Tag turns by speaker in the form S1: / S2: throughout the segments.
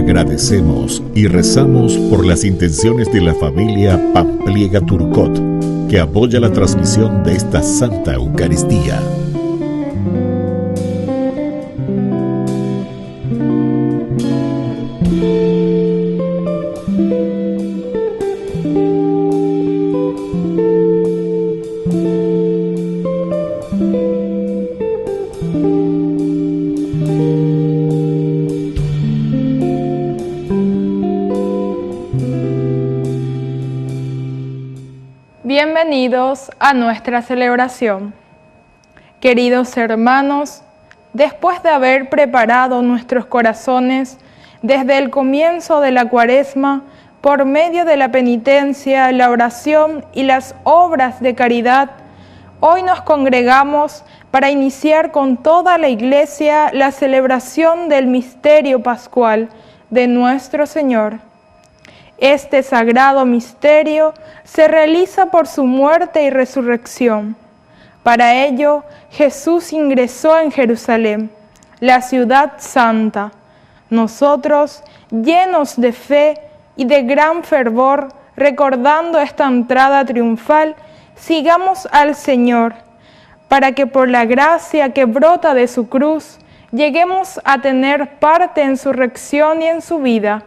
S1: Agradecemos y rezamos por las intenciones de la familia Pampliega Turcot, que apoya la transmisión de esta Santa Eucaristía.
S2: Bienvenidos a nuestra celebración. Queridos hermanos, después de haber preparado nuestros corazones desde el comienzo de la Cuaresma, por medio de la penitencia, la oración y las obras de caridad, hoy nos congregamos para iniciar con toda la Iglesia la celebración del misterio pascual de nuestro Señor. Este sagrado misterio se realiza por su muerte y resurrección. Para ello, Jesús ingresó en Jerusalén, la ciudad santa. Nosotros, llenos de fe y de gran fervor, recordando esta entrada triunfal, sigamos al Señor, para que por la gracia que brota de su cruz, lleguemos a tener parte en su resurrección y en su vida.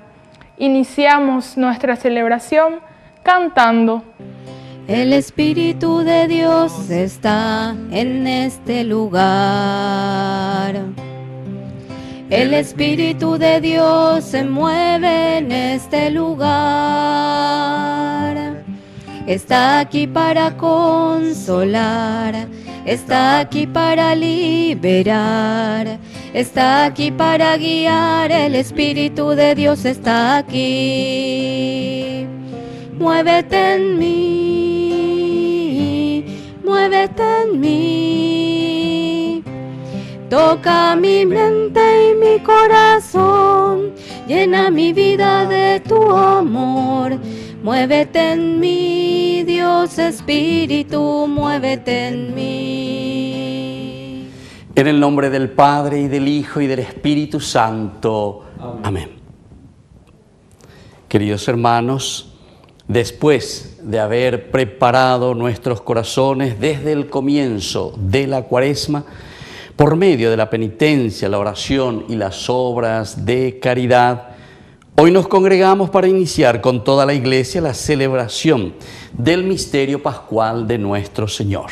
S2: Iniciamos nuestra celebración cantando.
S3: El Espíritu de Dios está en este lugar. El Espíritu de Dios se mueve en este lugar. Está aquí para consolar, está aquí para liberar, está aquí para guiar. El Espíritu de Dios está aquí. Muévete en mí, muévete en mí. Toca mi mente y mi corazón, llena mi vida de tu amor. Muévete en mí, Dios Espíritu, muévete en mí.
S4: En el nombre del Padre, y del Hijo, y del Espíritu Santo. Amén. Queridos hermanos, después de haber preparado nuestros corazones desde el comienzo de la Cuaresma, por medio de la penitencia, la oración y las obras de caridad, hoy nos congregamos para iniciar con toda la Iglesia la celebración del misterio pascual de nuestro Señor.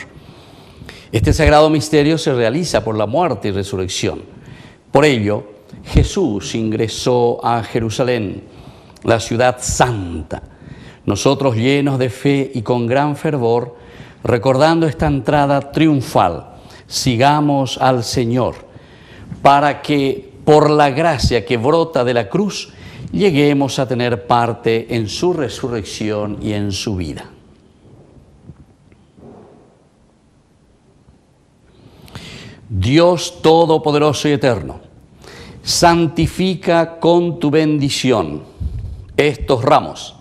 S4: Este sagrado misterio se realiza por la muerte y resurrección. Por ello, Jesús ingresó a Jerusalén, la ciudad santa. Nosotros, llenos de fe y con gran fervor, recordando esta entrada triunfal, sigamos al Señor, para que por la gracia que brota de la cruz, lleguemos a tener parte en su resurrección y en su vida. Dios Todopoderoso y Eterno, santifica con tu bendición estos ramos,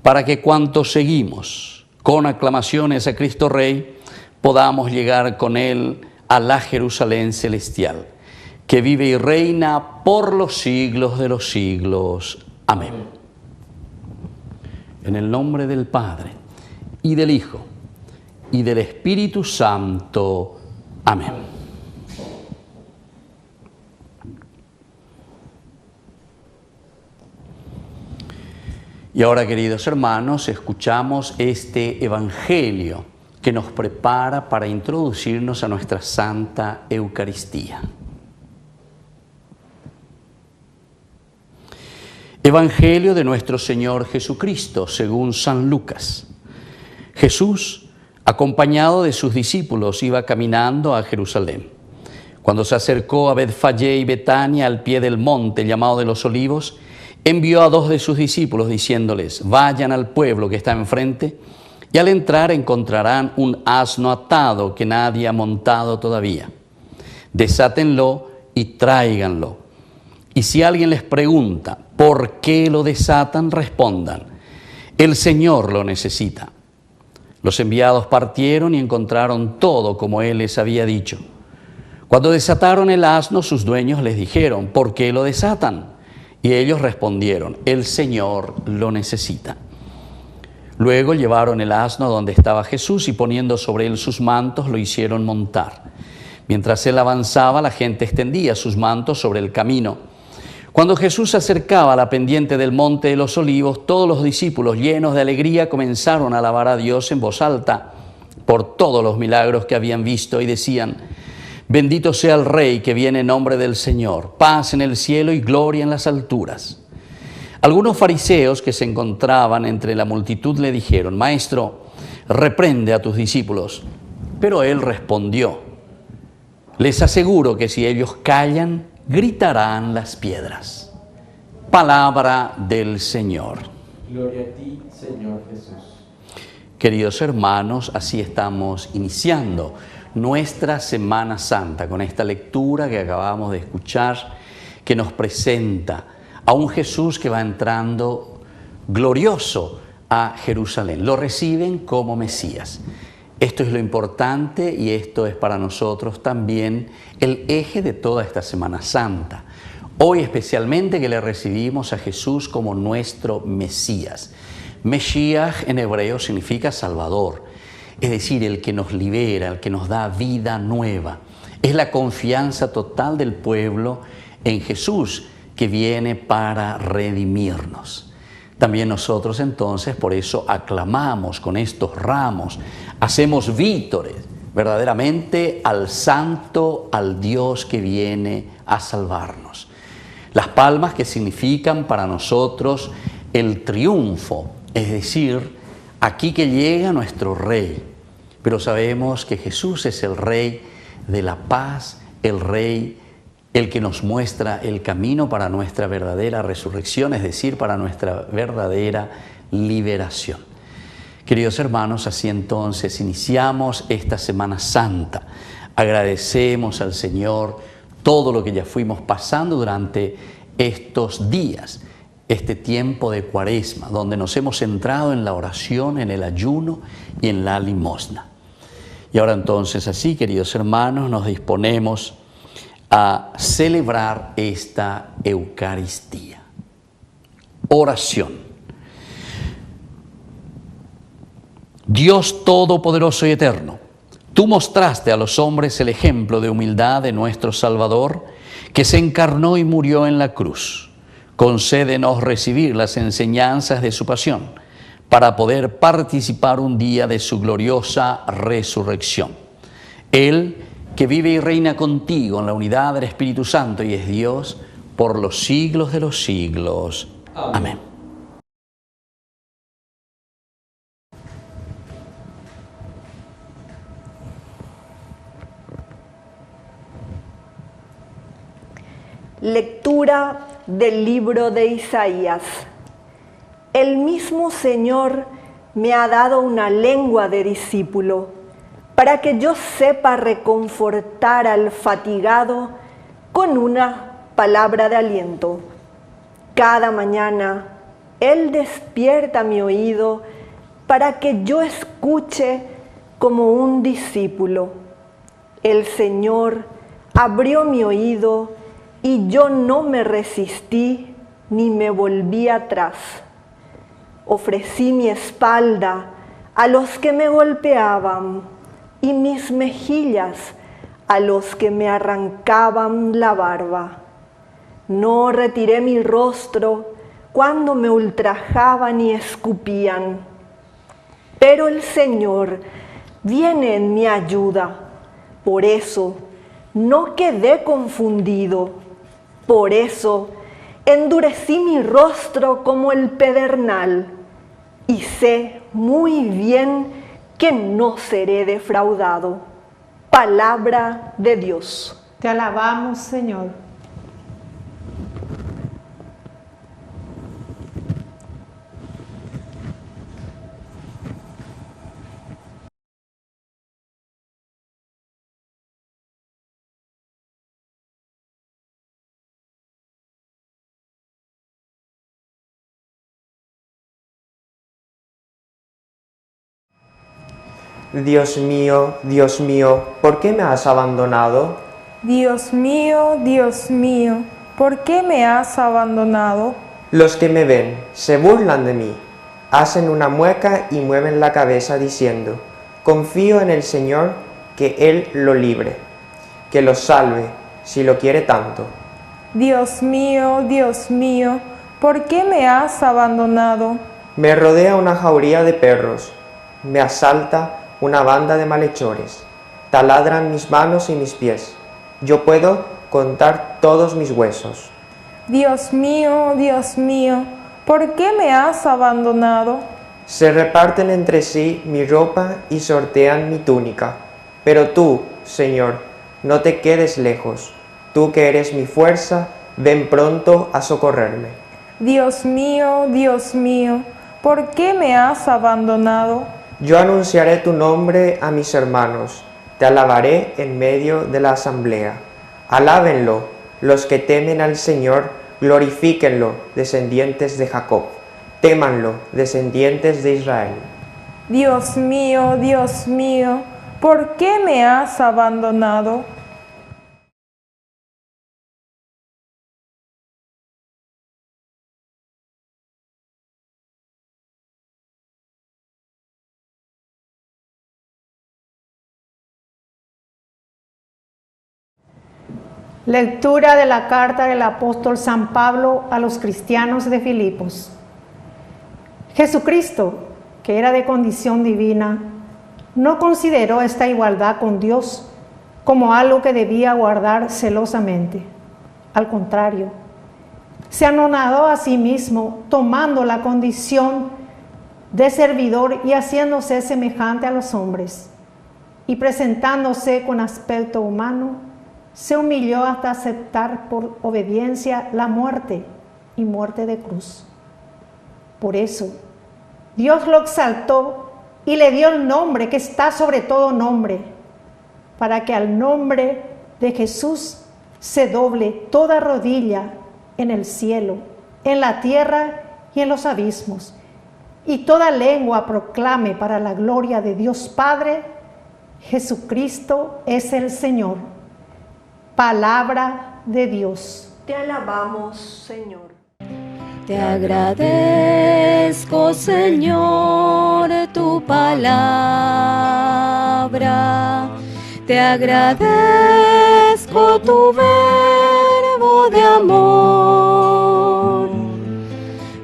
S4: para que cuantos seguimos con aclamaciones a Cristo Rey, podamos llegar con Él a la Jerusalén celestial, que vive y reina por los siglos de los siglos. Amén. En el nombre del Padre, y del Hijo, y del Espíritu Santo. Amén. Y ahora, queridos hermanos, escuchamos este Evangelio que nos prepara para introducirnos a nuestra Santa Eucaristía. Evangelio de nuestro Señor Jesucristo, según San Lucas. Jesús, acompañado de sus discípulos, iba caminando a Jerusalén. Cuando se acercó a Betfagé y Betania, al pie del monte llamado de los Olivos, envió a 2 de sus discípulos diciéndoles: vayan al pueblo que está enfrente, y al entrar encontrarán un asno atado que nadie ha montado todavía. Desátenlo y tráiganlo. Y si alguien les pregunta por qué lo desatan, respondan: el Señor lo necesita. Los enviados partieron y encontraron todo como Él les había dicho. Cuando desataron el asno, sus dueños les dijeron: ¿por qué lo desatan? Y ellos respondieron: el Señor lo necesita. Luego llevaron el asno donde estaba Jesús y poniendo sobre él sus mantos lo hicieron montar. Mientras él avanzaba, la gente extendía sus mantos sobre el camino. Cuando Jesús se acercaba a la pendiente del Monte de los Olivos, todos los discípulos, llenos de alegría, comenzaron a alabar a Dios en voz alta por todos los milagros que habían visto y decían: bendito sea el Rey que viene en nombre del Señor, paz en el cielo y gloria en las alturas. Algunos fariseos que se encontraban entre la multitud le dijeron: Maestro, reprende a tus discípulos. Pero él respondió: les aseguro que si ellos callan, gritarán las piedras. Palabra del Señor.
S5: Gloria a ti, Señor Jesús.
S4: Queridos hermanos, así estamos iniciando nuestra Semana Santa con esta lectura que acabamos de escuchar, que nos presenta a un Jesús que va entrando glorioso a Jerusalén. Lo reciben como Mesías. Esto es lo importante y esto es para nosotros también el eje de toda esta Semana Santa. Hoy especialmente que le recibimos a Jesús como nuestro Mesías. Mesías en hebreo significa Salvador, es decir, el que nos libera, el que nos da vida nueva. Es la confianza total del pueblo en Jesús que viene para redimirnos. También nosotros entonces por eso aclamamos con estos ramos, hacemos vítores verdaderamente al Santo, al Dios que viene a salvarnos. Las palmas que significan para nosotros el triunfo, es decir, aquí que llega nuestro Rey, pero sabemos que Jesús es el Rey de la paz, el Rey, el que nos muestra el camino para nuestra verdadera resurrección, es decir, para nuestra verdadera liberación. Queridos hermanos, así entonces iniciamos esta Semana Santa. Agradecemos al Señor todo lo que ya fuimos pasando durante estos días, este tiempo de Cuaresma, donde nos hemos centrado en la oración, en el ayuno y en la limosna. Y ahora entonces así, queridos hermanos, nos disponemos a celebrar esta Eucaristía. Oración. Dios Todopoderoso y Eterno, tú mostraste a los hombres el ejemplo de humildad de nuestro Salvador, que se encarnó y murió en la cruz. Concédenos recibir las enseñanzas de su pasión, para poder participar un día de su gloriosa resurrección. Él, que vive y reina contigo en la unidad del Espíritu Santo y es Dios por los siglos de los siglos. Amén.
S6: Lectura del libro de Isaías. El mismo Señor me ha dado una lengua de discípulo, para que yo sepa reconfortar al fatigado con una palabra de aliento. Cada mañana Él despierta mi oído para que yo escuche como un discípulo. El Señor abrió mi oído y yo no me resistí ni me volví atrás. Ofrecí mi espalda a los que me golpeaban y mis mejillas a los que me arrancaban la barba. No retiré mi rostro cuando me ultrajaban y escupían. Pero el Señor viene en mi ayuda. Por eso no quedé confundido. Por eso endurecí mi rostro como el pedernal. Y sé muy bien que no seré defraudado. Palabra de Dios.
S2: Te alabamos, Señor.
S5: Dios mío, ¿por qué me has abandonado?
S2: Dios mío, ¿por qué me has abandonado?
S5: Los que me ven se burlan de mí, hacen una mueca y mueven la cabeza diciendo, confío en el Señor, que Él lo libre, que lo salve, si lo quiere tanto.
S2: Dios mío, ¿por qué me has abandonado?
S5: Me rodea una jauría de perros, me asalta una banda de malhechores, taladran mis manos y mis pies. Yo puedo contar todos mis huesos.
S2: Dios mío, ¿por qué me has abandonado?
S5: Se reparten entre sí mi ropa y sortean mi túnica. Pero tú, Señor, no te quedes lejos. Tú que eres mi fuerza, ven pronto a socorrerme.
S2: Dios mío, ¿por qué me has abandonado?
S5: Yo anunciaré tu nombre a mis hermanos, te alabaré en medio de la asamblea. Alábenlo los que temen al Señor, glorifíquenlo, descendientes de Jacob. Témanlo, descendientes de Israel.
S2: Dios mío, ¿por qué me has abandonado?
S7: Lectura de la carta del apóstol San Pablo a los cristianos de Filipos. Jesucristo, que era de condición divina, no consideró esta igualdad con Dios como algo que debía guardar celosamente. Al contrario, se anonadó a sí mismo, tomando la condición de servidor y haciéndose semejante a los hombres, y presentándose con aspecto humano, se humilló hasta aceptar por obediencia la muerte y muerte de cruz. Por eso, Dios lo exaltó y le dio el nombre que está sobre todo nombre, para que al nombre de Jesús se doble toda rodilla en el cielo, en la tierra y en los abismos, y toda lengua proclame para la gloria de Dios Padre, Jesucristo es el Señor. Palabra de Dios.
S6: Te alabamos, Señor.
S3: Te agradezco, Señor, tu palabra. Te agradezco tu verbo de amor.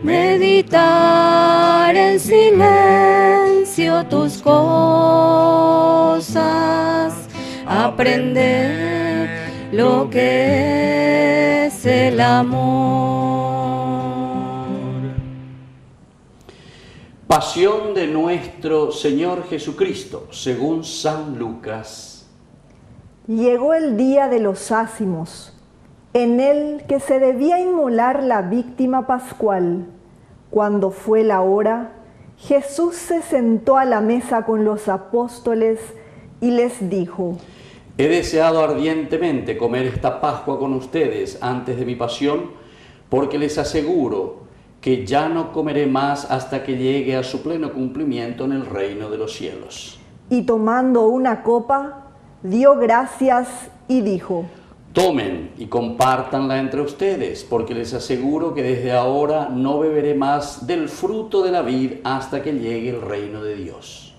S3: Meditar en silencio tus cosas. Aprender lo que es el amor.
S4: Pasión de nuestro Señor Jesucristo, según San Lucas.
S6: Llegó el día de los ázimos, en el que se debía inmolar la víctima pascual. Cuando fue la hora, Jesús se sentó a la mesa con los apóstoles y les dijo:
S4: He deseado ardientemente comer esta Pascua con ustedes antes de mi pasión, porque les aseguro que ya no comeré más hasta que llegue a su pleno cumplimiento en el reino de los cielos.
S6: Y tomando una copa, dio gracias y dijo:
S4: Tomen y compártanla entre ustedes, porque les aseguro que desde ahora no beberé más del fruto de la vid hasta que llegue el reino de Dios.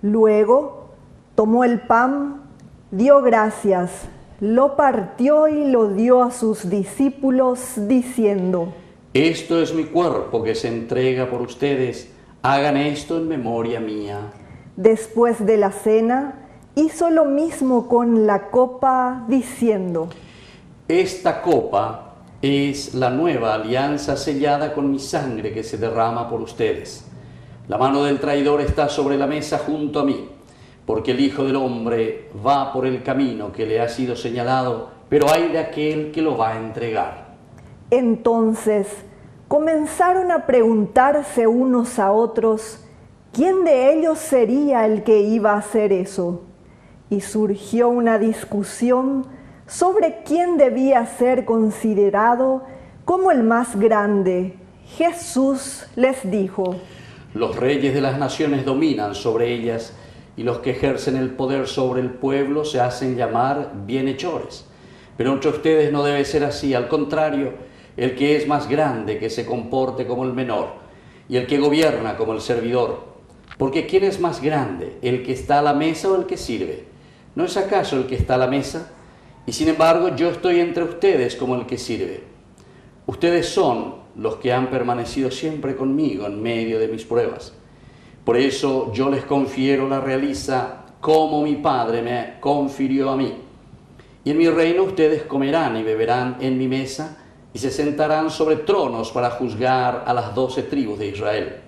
S6: Luego tomó el pan, dio gracias, lo partió y lo dio a sus discípulos, diciendo:
S4: Esto es mi cuerpo que se entrega por ustedes, hagan esto en memoria mía.
S6: Después de la cena, hizo lo mismo con la copa, diciendo:
S4: Esta copa es la nueva alianza sellada con mi sangre que se derrama por ustedes. La mano del traidor está sobre la mesa junto a mí, porque el Hijo del Hombre va por el camino que le ha sido señalado, pero hay de aquel que lo va a entregar.
S6: Entonces comenzaron a preguntarse unos a otros quién de ellos sería el que iba a hacer eso. Y surgió una discusión sobre quién debía ser considerado como el más grande. Jesús les dijo:
S4: Los reyes de las naciones dominan sobre ellas, y los que ejercen el poder sobre el pueblo se hacen llamar bienhechores. Pero entre ustedes no debe ser así, al contrario, el que es más grande que se comporte como el menor, y el que gobierna como el servidor. Porque ¿quién es más grande, el que está a la mesa o el que sirve? ¿No es acaso el que está a la mesa? Y sin embargo yo estoy entre ustedes como el que sirve. Ustedes son los que han permanecido siempre conmigo en medio de mis pruebas. Por eso yo les confiero la realiza como mi Padre me confirió a mí. Y en mi reino ustedes comerán y beberán en mi mesa y se sentarán sobre tronos para juzgar a las 12 tribus de Israel.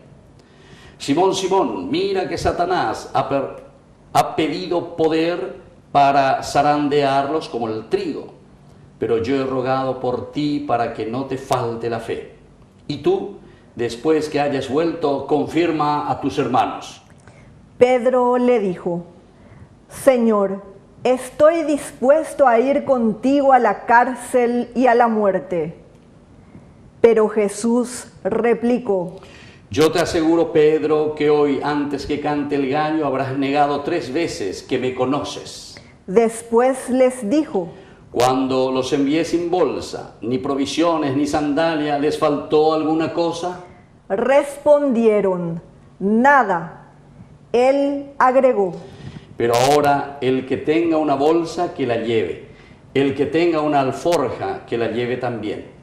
S4: Simón, Simón, mira que Satanás ha pedido poder para zarandearlos como el trigo, pero yo he rogado por ti para que no te falte la fe. Y tú, después que hayas vuelto, confirma a tus hermanos.
S6: Pedro le dijo: Señor, estoy dispuesto a ir contigo a la cárcel y a la muerte. Pero Jesús replicó:
S4: Yo te aseguro, Pedro, que hoy, antes que cante el gallo, habrás negado 3 veces que me conoces.
S6: Después les dijo:
S4: Cuando los envié sin bolsa, ni provisiones, ni sandalia, ¿les faltó alguna cosa?
S6: Respondieron: nada. Él agregó:
S4: Pero ahora el que tenga una bolsa, que la lleve. El que tenga una alforja, que la lleve también.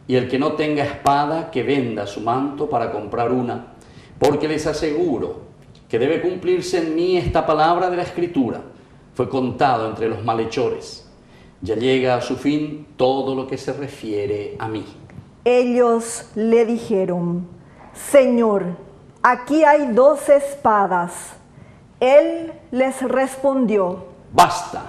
S4: Y el que no tenga espada, que venda su manto para comprar una. Porque les aseguro que debe cumplirse en mí esta palabra de la Escritura. Fue contado entre los malhechores. Ya llega a su fin todo lo que se refiere a mí.
S6: Ellos le dijeron: Señor, aquí hay 2 espadas. Él les respondió:
S4: ¡Basta!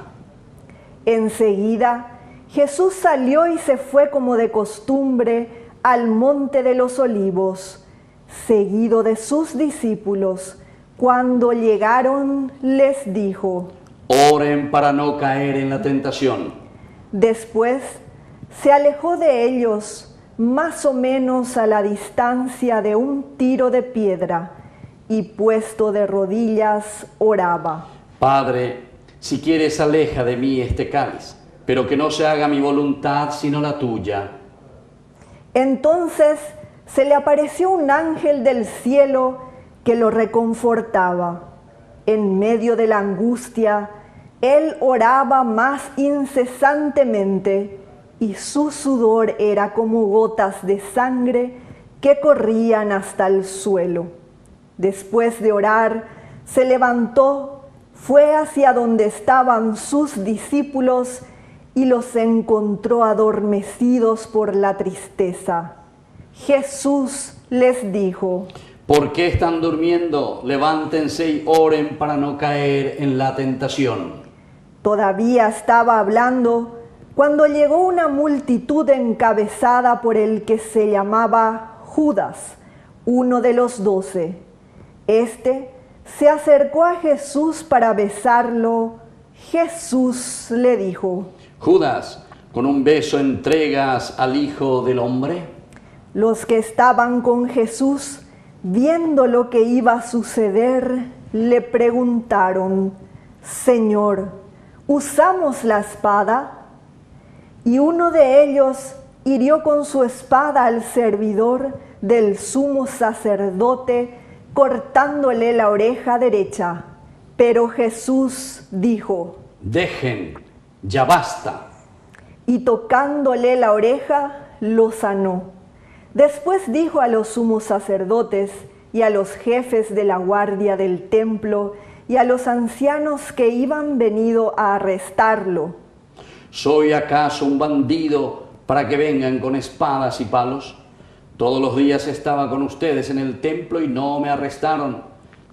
S6: Enseguida Jesús salió y se fue como de costumbre al monte de los Olivos, seguido de sus discípulos. Cuando llegaron, les dijo:
S4: Oren para no caer en la tentación.
S6: Después se alejó de ellos, más o menos a la distancia de un tiro de piedra, y puesto de rodillas oraba:
S4: Padre, si quieres, aleja de mí este cáliz, pero que no se haga mi voluntad sino la tuya.
S6: Entonces se le apareció un ángel del cielo que lo reconfortaba. En medio de la angustia, él oraba más incesantemente, y su sudor era como gotas de sangre que corrían hasta el suelo. Después de orar, se levantó, fue hacia donde estaban sus discípulos y los encontró adormecidos por la tristeza. Jesús les dijo:
S4: ¿Por qué están durmiendo? Levántense y oren para no caer en la tentación.
S6: Todavía estaba hablando cuando llegó una multitud encabezada por el que se llamaba Judas, uno de los 12. Este se acercó a Jesús para besarlo. Jesús le dijo:
S4: Judas, ¿con un beso entregas al Hijo del Hombre?
S6: Los que estaban con Jesús, viendo lo que iba a suceder, le preguntaron: Señor, ¿usamos la espada? Y uno de ellos hirió con su espada al servidor del sumo sacerdote, cortándole la oreja derecha. Pero Jesús dijo:
S4: Dejen, ya basta.
S6: Y tocándole la oreja, lo sanó. Después dijo a los sumos sacerdotes y a los jefes de la guardia del templo y a los ancianos que iban venido a arrestarlo:
S4: ¿Soy acaso un bandido para que vengan con espadas y palos? Todos los días estaba con ustedes en el templo y no me arrestaron,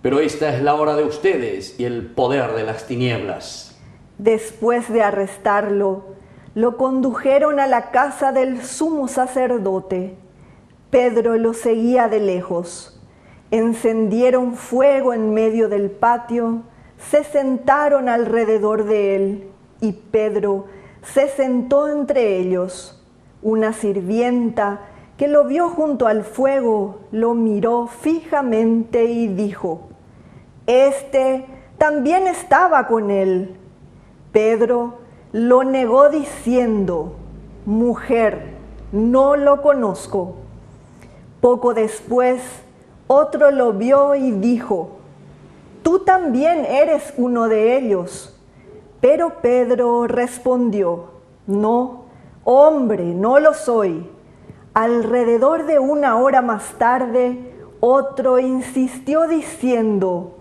S4: pero esta es la hora de ustedes y el poder de las tinieblas.
S6: Después de arrestarlo, lo condujeron a la casa del sumo sacerdote. Pedro lo seguía de lejos. Encendieron fuego en medio del patio, se sentaron alrededor de él, y Pedro se sentó entre ellos. Una sirvienta que lo vio junto al fuego lo miró fijamente y dijo: Este también estaba con él. Pedro lo negó diciendo: mujer, no lo conozco. Poco después, otro lo vio y dijo: tú también eres uno de ellos. Pero Pedro respondió: no, hombre, no lo soy. Alrededor de 1 hora más tarde, otro insistió diciendo: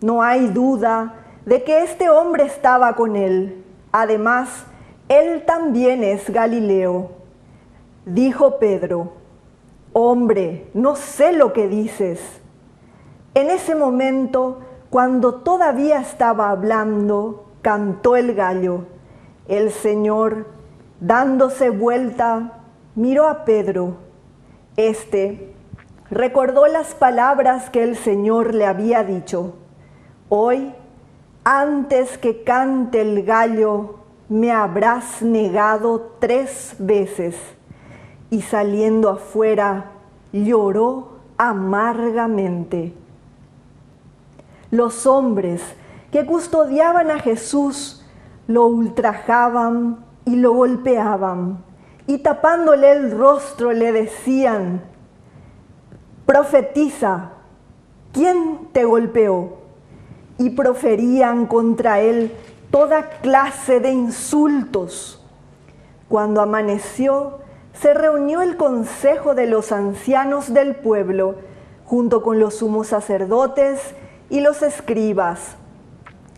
S6: no hay duda de que este hombre estaba con él. Además, él también es Galileo. Dijo Pedro: hombre, no sé lo que dices. En ese momento, cuando todavía estaba hablando, cantó el gallo. El Señor, dándose vuelta, miró a Pedro. Este recordó las palabras que el Señor le había dicho: hoy, antes que cante el gallo, me habrás negado 3 veces. Y saliendo afuera, lloró amargamente. Los hombres que custodiaban a Jesús lo ultrajaban y lo golpeaban, y tapándole el rostro le decían: profetiza, ¿quién te golpeó? Y proferían contra él toda clase de insultos. Cuando amaneció, se reunió el consejo de los ancianos del pueblo, junto con los sumos sacerdotes y los escribas.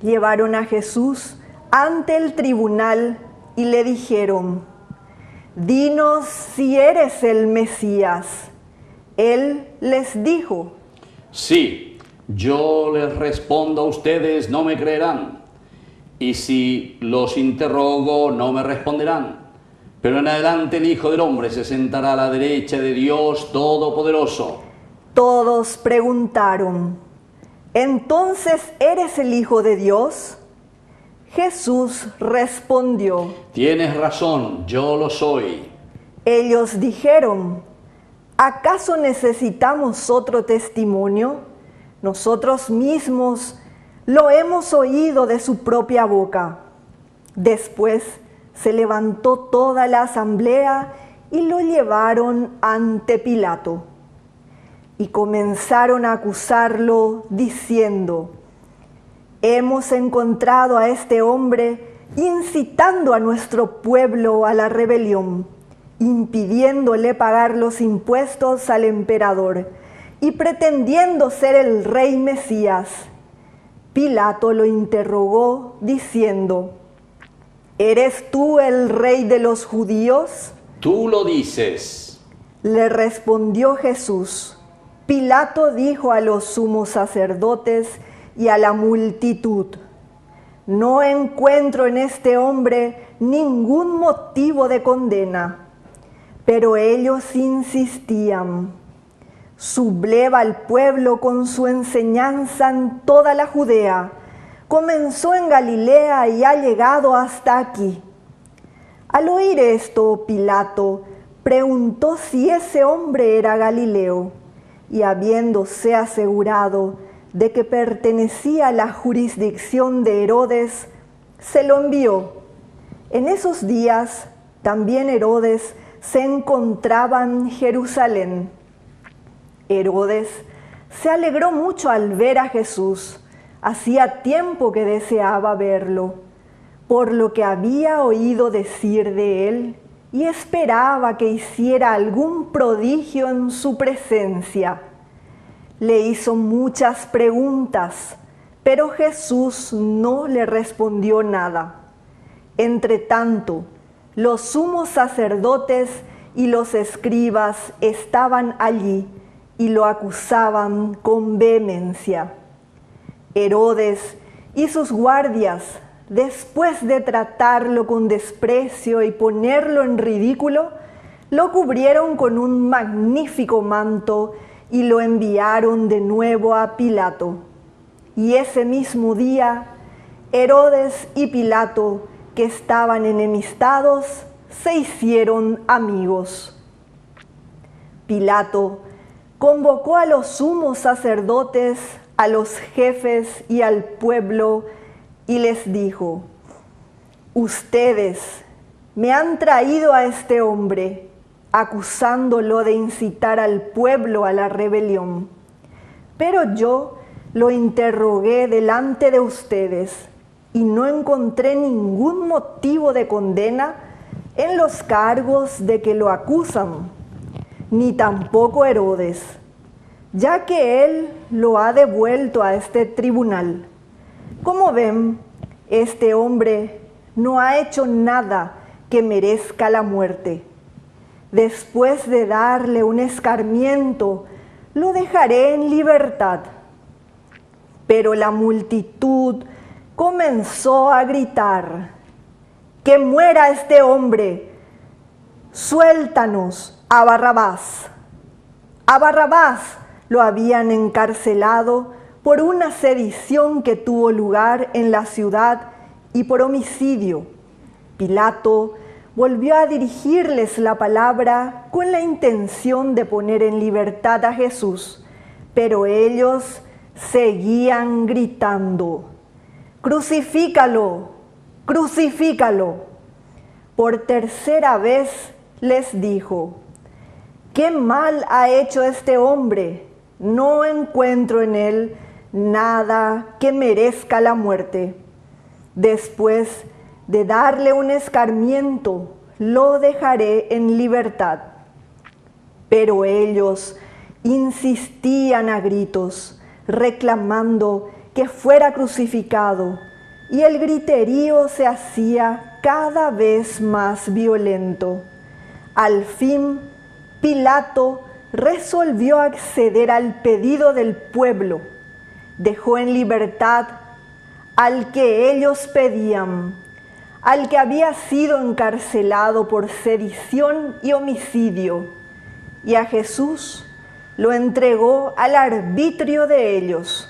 S6: Llevaron a Jesús ante el tribunal y le dijeron: dinos si eres el Mesías. Él les dijo:
S4: sí, yo les respondo a ustedes, no me creerán. Y si los interrogo, no me responderán. Pero en adelante el Hijo del Hombre se sentará a la derecha de Dios Todopoderoso.
S6: Todos preguntaron: ¿entonces eres el Hijo de Dios? Jesús respondió:
S4: tienes razón, yo lo soy.
S6: Ellos dijeron: ¿acaso necesitamos otro testimonio? Nosotros mismos lo hemos oído de su propia boca. Después se levantó toda la asamblea y lo llevaron ante Pilato. Y comenzaron a acusarlo diciendo: hemos encontrado a este hombre incitando a nuestro pueblo a la rebelión, impidiéndole pagar los impuestos al emperador y pretendiendo ser el rey Mesías. Pilato lo interrogó diciendo: ¿eres tú el rey de los judíos?
S4: Tú lo dices.
S6: Le respondió Jesús. Pilato dijo a los sumos sacerdotes y a la multitud: no encuentro en este hombre ningún motivo de condena. Pero ellos insistían: subleva al pueblo con su enseñanza en toda la Judea. Comenzó en Galilea y ha llegado hasta aquí. Al oír esto, Pilato preguntó si ese hombre era Galileo, y habiéndose asegurado de que pertenecía a la jurisdicción de Herodes, se lo envió. En esos días también Herodes se encontraba en Jerusalén. Herodes se alegró mucho al ver a Jesús. Hacía tiempo que deseaba verlo, por lo que había oído decir de él, y esperaba que hiciera algún prodigio en su presencia. Le hizo muchas preguntas, pero Jesús no le respondió nada. Entretanto, los sumos sacerdotes y los escribas estaban allí y lo acusaban con vehemencia. Herodes y sus guardias, después de tratarlo con desprecio y ponerlo en ridículo, lo cubrieron con un magnífico manto y lo enviaron de nuevo a Pilato. Y ese mismo día, Herodes y Pilato, que estaban enemistados, se hicieron amigos. Pilato convocó a los sumos sacerdotes, a los jefes y al pueblo, y les dijo: Ustedes me han traído a este hombre, acusándolo de incitar al pueblo a la rebelión. Pero yo lo interrogué delante de ustedes y no encontré ningún motivo de condena en los cargos de que lo acusan, ni tampoco Herodes, ya que él lo ha devuelto a este tribunal. Como ven, este hombre no ha hecho nada que merezca la muerte. Después de darle un escarmiento, lo dejaré en libertad. Pero la multitud comenzó a gritar: ¡que muera este hombre! ¡Suéltanos a Barrabás! A Barrabás lo habían encarcelado por una sedición que tuvo lugar en la ciudad y por homicidio. Pilato volvió a dirigirles la palabra con la intención de poner en libertad a Jesús, pero ellos seguían gritando: ¡crucifícalo! ¡Crucifícalo! Por tercera vez les dijo: ¿qué mal ha hecho este hombre? No encuentro en él nada que merezca la muerte. Después de darle un escarmiento, lo dejaré en libertad. Pero ellos insistían a gritos, reclamando que fuera crucificado, y el griterío se hacía cada vez más violento. Al fin, Pilato resolvió acceder al pedido del pueblo. Dejó en libertad al que ellos pedían, al que había sido encarcelado por sedición y homicidio, y a Jesús lo entregó al arbitrio de ellos.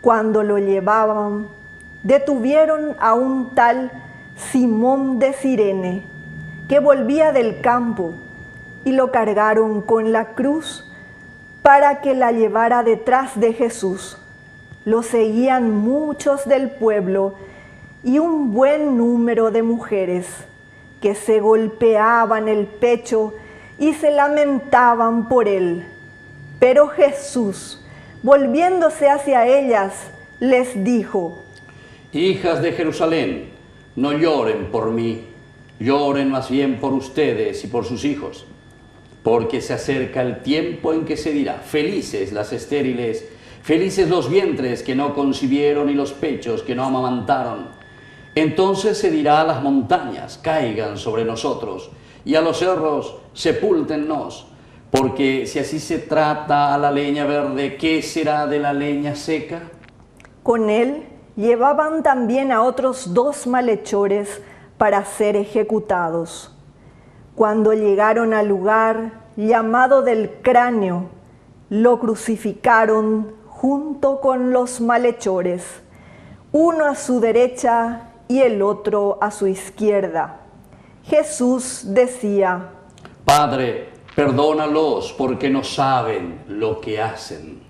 S6: Cuando lo llevaban, detuvieron a un tal Simón de Cirene, que volvía del campo, y lo cargaron con la cruz para que la llevara detrás de Jesús. Lo seguían muchos del pueblo y un buen número de mujeres que se golpeaban el pecho y se lamentaban por él. Pero Jesús, volviéndose hacia ellas, les dijo:
S4: Hijas de Jerusalén, no lloren por mí, lloren más bien por ustedes y por sus hijos, porque se acerca el tiempo en que se dirá: felices las estériles, felices los vientres que no concibieron y los pechos que no amamantaron. Entonces se dirá a las montañas: caigan sobre nosotros, y a los cerros: sepúltennos. Porque si así se trata a la leña verde, ¿qué será de la leña seca?
S6: Con él llevaban también a otros 2 malhechores para ser ejecutados. Cuando llegaron al lugar llamado del cráneo, lo crucificaron junto con los malhechores, uno a su derecha y el otro a su izquierda. Jesús decía:
S4: Padre, perdónalos porque no saben lo que hacen.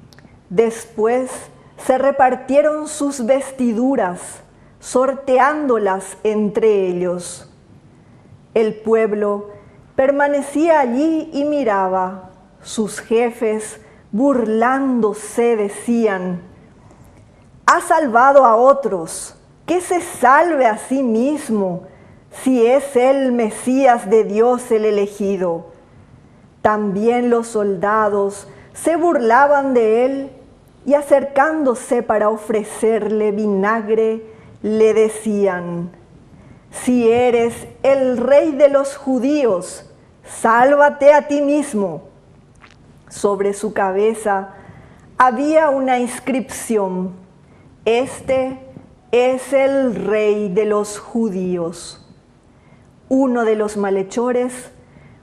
S6: Después se repartieron sus vestiduras, sorteándolas entre ellos. El pueblo permanecía allí y miraba. Sus jefes, burlándose, decían: ha salvado a otros, que se salve a sí mismo, si es el Mesías de Dios el elegido. También los soldados se burlaban de él y, acercándose para ofrecerle vinagre, le decían: si eres el rey de los judíos, sálvate a ti mismo. Sobre su cabeza había una inscripción: este es el rey de los judíos. Uno de los malhechores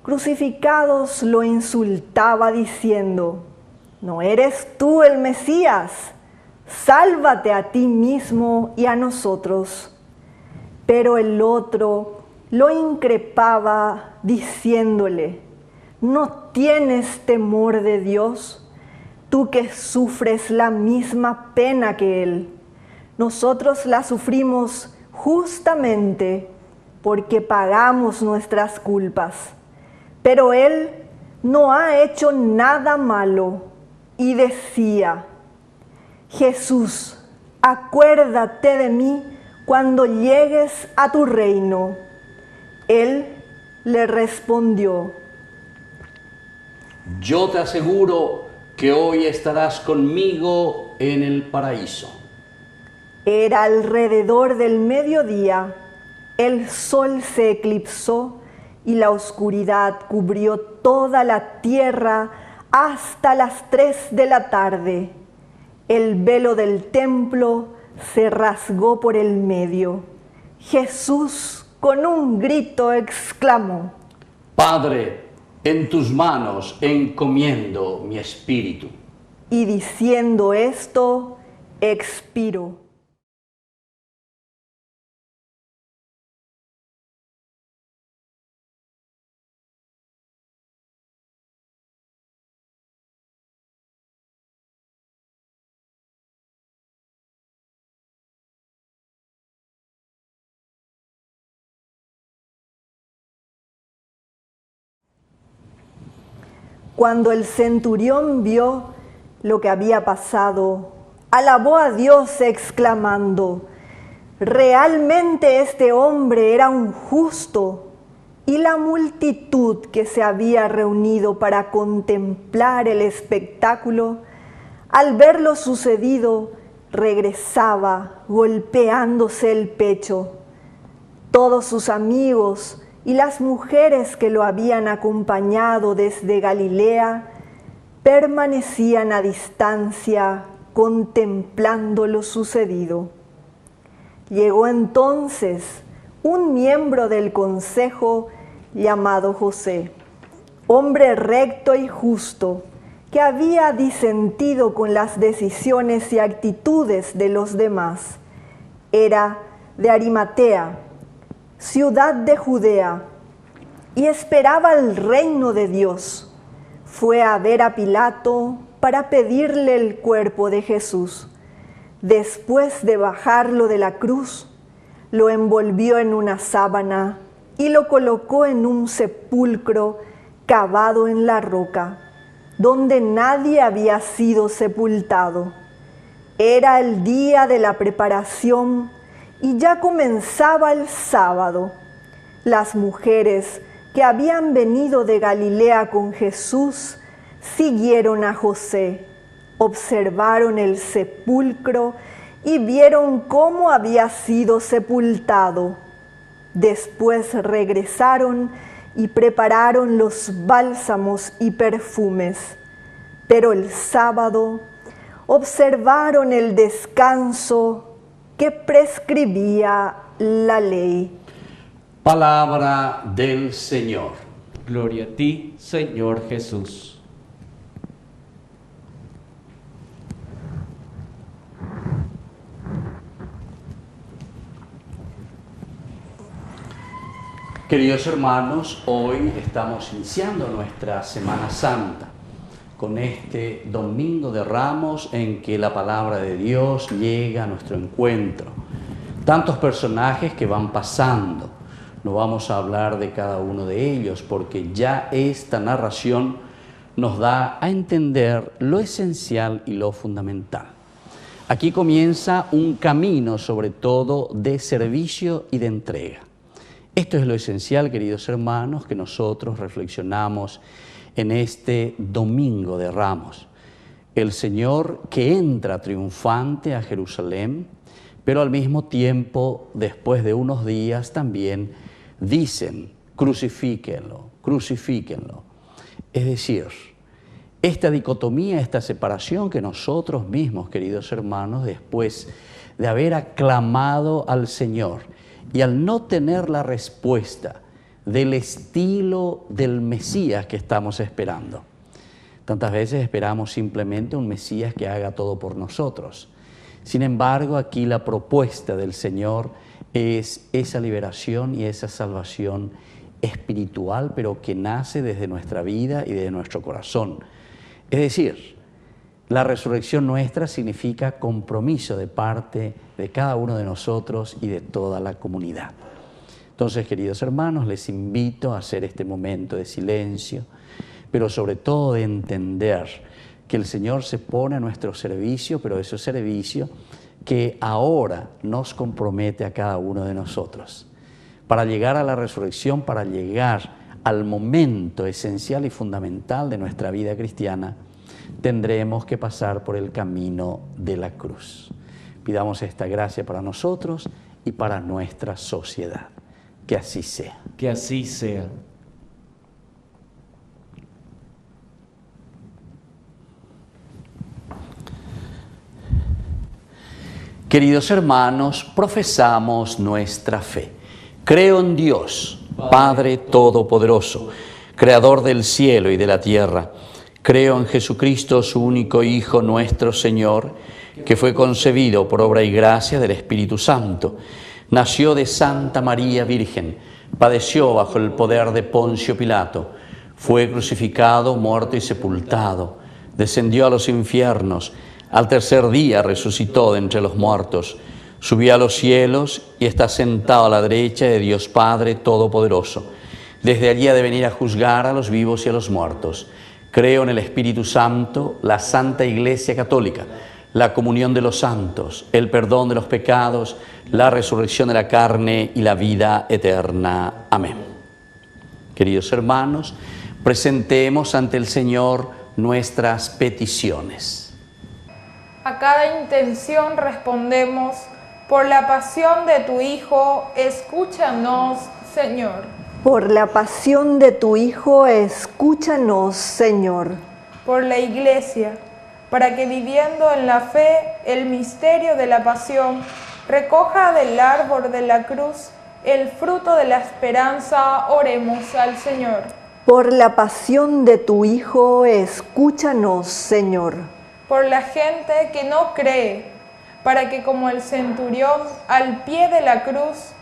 S6: crucificados lo insultaba diciendo: ¿no eres tú el Mesías? Sálvate a ti mismo y a nosotros. Pero el otro lo increpaba diciéndole: ¿no tienes temor de Dios, tú que sufres la misma pena que él? Nosotros la sufrimos justamente porque pagamos nuestras culpas. Pero Él no ha hecho nada malo y decía: Jesús, acuérdate de mí cuando llegues a tu reino. Él le respondió:
S4: yo te aseguro que hoy estarás conmigo en el paraíso.
S6: Era alrededor del mediodía, el sol se eclipsó y la oscuridad cubrió toda la tierra hasta las 3 de la tarde. El velo del templo se rasgó por el medio. Jesús, con un grito, exclamó:
S4: Padre, en tus manos encomiendo mi espíritu.
S6: Y diciendo esto, expiró. Cuando el centurión vio lo que había pasado, alabó a Dios exclamando: realmente este hombre era un justo. Y la multitud que se había reunido para contemplar el espectáculo, al ver lo sucedido, regresaba golpeándose el pecho. Todos sus amigos y las mujeres que lo habían acompañado desde Galilea permanecían a distancia contemplando lo sucedido. Llegó entonces un miembro del consejo llamado José, hombre recto y justo, que había disentido con las decisiones y actitudes de los demás. Era de Arimatea, ciudad de Judea, y esperaba el reino de Dios. Fue a ver a Pilato para pedirle el cuerpo de Jesús. Después de bajarlo de la cruz, lo envolvió en una sábana y lo colocó en un sepulcro cavado en la roca, donde nadie había sido sepultado. Era el día de la preparación y ya comenzaba el sábado. Las mujeres que habían venido de Galilea con Jesús siguieron a José, observaron el sepulcro y vieron cómo había sido sepultado. Después regresaron y prepararon los bálsamos y perfumes. Pero el sábado observaron el descanso que prescribía la ley.
S4: Palabra del Señor.
S8: Gloria a ti, Señor Jesús.
S4: Queridos hermanos, hoy estamos iniciando nuestra Semana Santa con este Domingo de Ramos en que la palabra de Dios llega a nuestro encuentro. Tantos personajes que van pasando. No vamos a hablar de cada uno de ellos porque ya esta narración nos da a entender lo esencial y lo fundamental. Aquí comienza un camino sobre todo de servicio y de entrega. Esto es lo esencial, queridos hermanos, que nosotros reflexionamos en este Domingo de Ramos. El Señor que entra triunfante a Jerusalén, pero al mismo tiempo, después de unos días también dicen: crucifíquenlo, crucifíquenlo. Es decir, esta dicotomía, esta separación que nosotros mismos, queridos hermanos, después de haber aclamado al Señor y al no tener la respuesta del estilo del Mesías que estamos esperando. Tantas veces esperamos simplemente un Mesías que haga todo por nosotros. Sin embargo, aquí la propuesta del Señor es esa liberación y esa salvación espiritual, pero que nace desde nuestra vida y de nuestro corazón. Es decir, la resurrección nuestra significa compromiso de parte de cada uno de nosotros y de toda la comunidad. Entonces, queridos hermanos, les invito a hacer este momento de silencio, pero sobre todo de entender que el Señor se pone a nuestro servicio, pero ese servicio que ahora nos compromete a cada uno de nosotros. Para llegar a la resurrección, para llegar al momento esencial y fundamental de nuestra vida cristiana, tendremos que pasar por el camino de la cruz. Pidamos esta gracia para nosotros y para nuestra sociedad. Que así sea.
S8: Que así sea.
S4: Queridos hermanos, profesamos nuestra fe. Creo en Dios, Padre Todopoderoso, Creador del cielo y de la tierra. Creo en Jesucristo, su único Hijo, nuestro Señor, que fue concebido por obra y gracia del Espíritu Santo. Nació de Santa María Virgen, padeció bajo el poder de Poncio Pilato, fue crucificado, muerto y sepultado, descendió a los infiernos, al tercer día resucitó de entre los muertos, subió a los cielos y está sentado a la derecha de Dios Padre Todopoderoso. Desde allí ha de venir a juzgar a los vivos y a los muertos. Creo en el Espíritu Santo, la Santa Iglesia Católica, la comunión de los santos, el perdón de los pecados, la resurrección de la carne y la vida eterna. Amén. Queridos hermanos, presentemos ante el Señor nuestras peticiones.
S2: A cada intención respondemos: por la pasión de tu Hijo, escúchanos, Señor.
S6: Por la pasión de tu Hijo, escúchanos, Señor.
S2: Por la Iglesia, para que viviendo en la fe el misterio de la pasión, recoja del árbol de la cruz el fruto de la esperanza, oremos al Señor.
S6: Por la pasión de tu Hijo, escúchanos, Señor.
S2: Por la gente que no cree, para que como el centurión al pie de la cruz,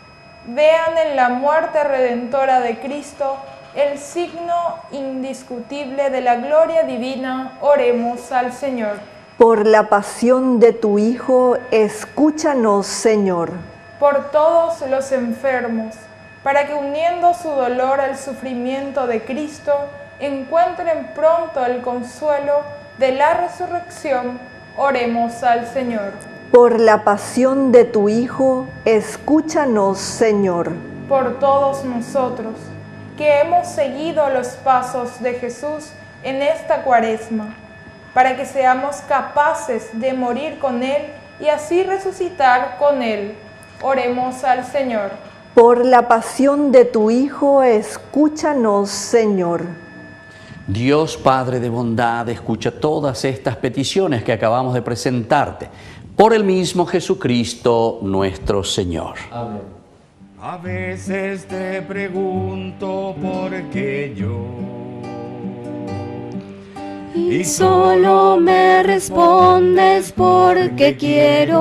S2: vean en la muerte redentora de Cristo el signo indiscutible de la gloria divina, oremos al Señor.
S6: Por la pasión de tu Hijo, escúchanos, Señor.
S2: Por todos los enfermos, para que uniendo su dolor al sufrimiento de Cristo, encuentren pronto el consuelo de la resurrección, oremos al Señor.
S6: Por la pasión de tu Hijo, escúchanos, Señor.
S2: Por todos nosotros, que hemos seguido los pasos de Jesús en esta Cuaresma, para que seamos capaces de morir con Él y así resucitar con Él, oremos al Señor.
S6: Por la pasión de tu Hijo, escúchanos, Señor.
S4: Dios Padre de bondad, escucha todas estas peticiones que acabamos de presentarte, por el mismo Jesucristo nuestro Señor.
S8: Amén.
S9: A veces te pregunto por qué yo,
S3: y solo me respondes porque quiero.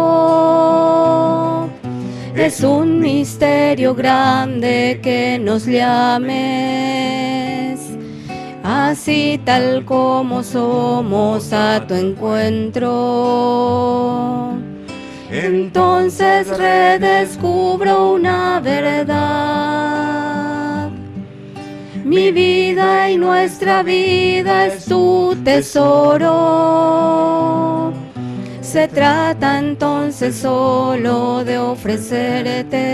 S3: Es un misterio grande que nos llames, así tal como somos a tu encuentro. Entonces redescubro una verdad. Mi vida y nuestra vida es tu tesoro. Se trata entonces solo de ofrecerte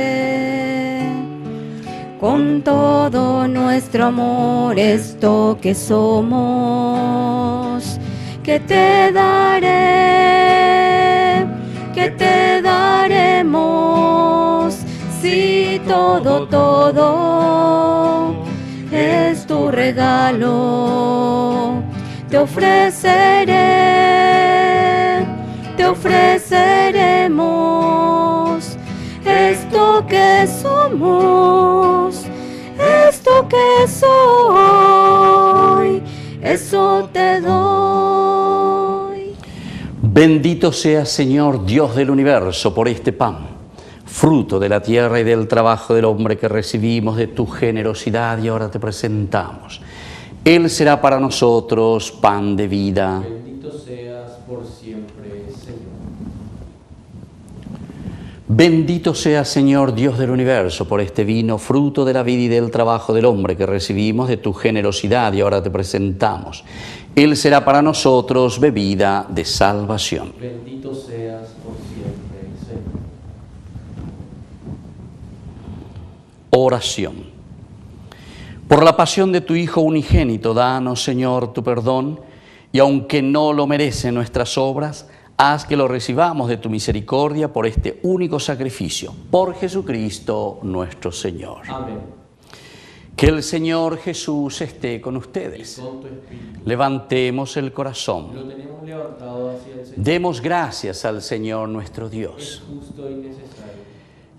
S3: con todo nuestro amor esto que somos, que te daremos, si todo es tu regalo, te ofreceremos esto que somos, esto que soy, eso te doy.
S4: Bendito seas, Señor, Dios del universo, por este pan, fruto de la tierra y del trabajo del hombre que recibimos de tu generosidad y ahora te presentamos. Él será para nosotros pan de vida.
S8: Bendito seas por siempre, Señor.
S4: Bendito sea, Señor, Dios del universo, por este vino, fruto de la vida y del trabajo del hombre que recibimos de tu generosidad y ahora te presentamos. Él será para nosotros bebida de salvación.
S8: Bendito seas por siempre, Señor.
S4: Oración. Por la pasión de tu Hijo unigénito, danos, Señor, tu perdón, y aunque no lo merecen nuestras obras, haz que lo recibamos de tu misericordia por este único sacrificio, por Jesucristo nuestro Señor.
S8: Amén.
S4: Que el Señor Jesús esté con ustedes.
S8: Y con tu espíritu.
S4: Levantemos el corazón.
S8: Lo tenemos levantado hacia el Señor.
S4: Demos gracias al Señor nuestro Dios.
S8: Es justo y necesario.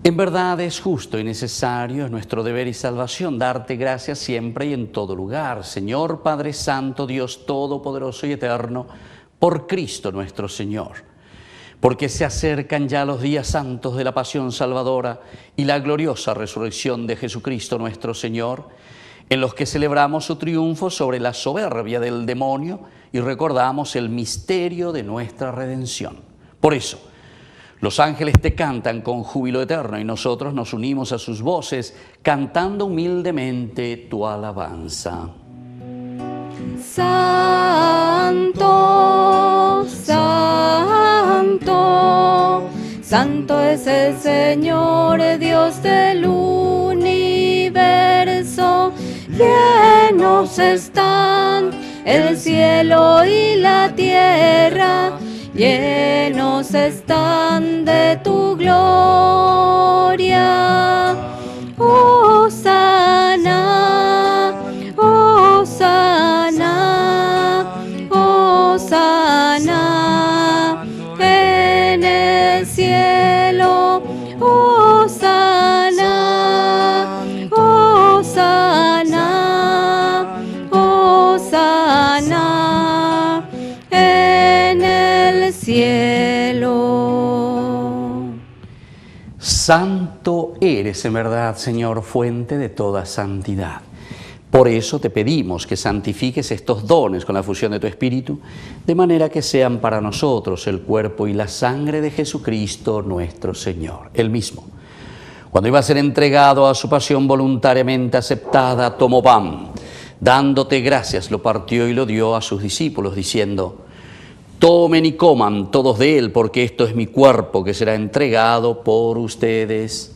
S4: En verdad es justo y necesario, es nuestro deber y salvación darte gracias siempre y en todo lugar, Señor Padre Santo, Dios Todopoderoso y Eterno, por Cristo nuestro Señor. Porque se acercan ya los días santos de la pasión salvadora y la gloriosa resurrección de Jesucristo nuestro Señor, en los que celebramos su triunfo sobre la soberbia del demonio y recordamos el misterio de nuestra redención. Por eso, los ángeles te cantan con júbilo eterno y nosotros nos unimos a sus voces cantando humildemente tu alabanza.
S3: Santo, santo, santo es el Señor, Dios del universo. Llenos están el cielo y la tierra, llenos están de tu gloria. Hosana, hosana, hosana en el cielo. Hosana, hosana, hosana en el cielo.
S4: Santo eres en verdad, Señor, fuente de toda santidad. Por eso te pedimos que santifiques estos dones con la fusión de tu Espíritu, de manera que sean para nosotros el cuerpo y la sangre de Jesucristo nuestro Señor. Él mismo, cuando iba a ser entregado a su pasión voluntariamente aceptada, tomó pan, dándote gracias, lo partió y lo dio a sus discípulos, diciendo: tomen y coman todos de él, porque esto es mi cuerpo que será entregado por ustedes.